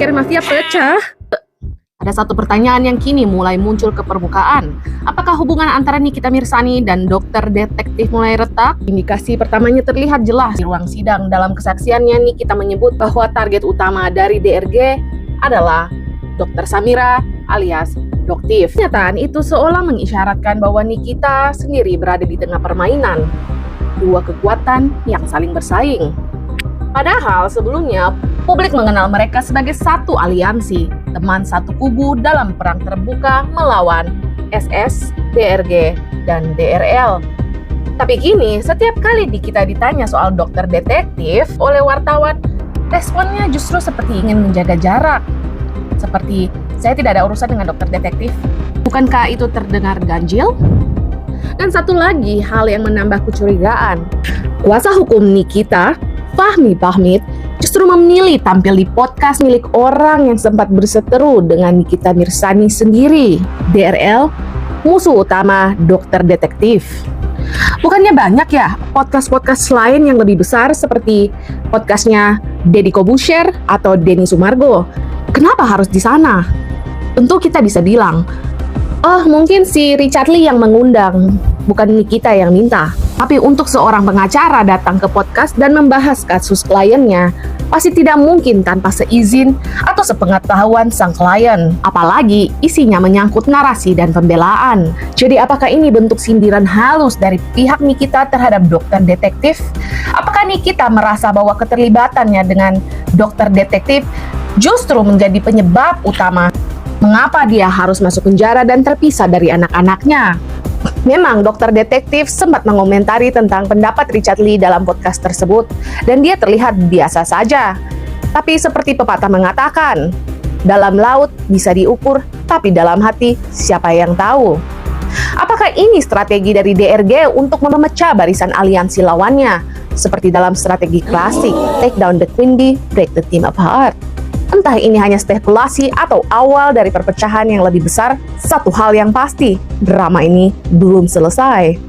Skincare Mafia pecah. Ada satu pertanyaan yang kini mulai muncul ke permukaan. Apakah hubungan antara Nikita Mirzani dan dokter detektif mulai retak? Indikasi pertamanya terlihat jelas di ruang sidang. Dalam kesaksiannya, Nikita menyebut bahwa target utama dari DRG adalah Dr. Samira alias Doktif. Kenyataan itu seolah mengisyaratkan bahwa Nikita sendiri berada di tengah permainan dua kekuatan yang saling bersaing. Padahal sebelumnya publik mengenal mereka sebagai satu aliansi, teman satu kubu dalam perang terbuka melawan SS, DRG, dan DRL. Tapi kini setiap kali Nikita ditanya soal dokter detektif oleh wartawan, responnya justru seperti ingin menjaga jarak. Seperti, saya tidak ada urusan dengan dokter detektif. Bukankah itu terdengar ganjil? Dan satu lagi hal yang menambah kecurigaan. Kuasa hukum Nikita, Fahmi Bahmid, justru memilih tampil di podcast milik orang yang sempat berseteru dengan Nikita Mirzani sendiri, DRL, musuh utama dokter detektif. Bukannya banyak ya podcast-podcast lain yang lebih besar seperti podcastnya Deddy Corbuzier atau Denny Sumargo? Kenapa harus di sana? Tentu kita bisa bilang, oh mungkin si Richard Lee yang mengundang, bukan Nikita yang minta. Tapi untuk seorang pengacara datang ke podcast dan membahas kasus kliennya, pasti tidak mungkin tanpa seizin atau sepengetahuan sang klien. Apalagi isinya menyangkut narasi dan pembelaan. Jadi apakah ini bentuk sindiran halus dari pihak Nikita terhadap dokter detektif? Apakah Nikita merasa bahwa keterlibatannya dengan dokter detektif justru menjadi penyebab utama mengapa dia harus masuk penjara dan terpisah dari anak-anaknya? Memang dokter detektif sempat mengomentari tentang pendapat Richard Lee dalam podcast tersebut dan dia terlihat biasa saja. Tapi seperti pepatah mengatakan, dalam laut bisa diukur, tapi dalam hati siapa yang tahu? Apakah ini strategi dari DRG untuk memecah barisan aliansi lawannya? Seperti dalam strategi klasik, take down the queen bee, break the team apart. Entah ini hanya spekulasi atau awal dari perpecahan yang lebih besar, satu hal yang pasti, drama ini belum selesai.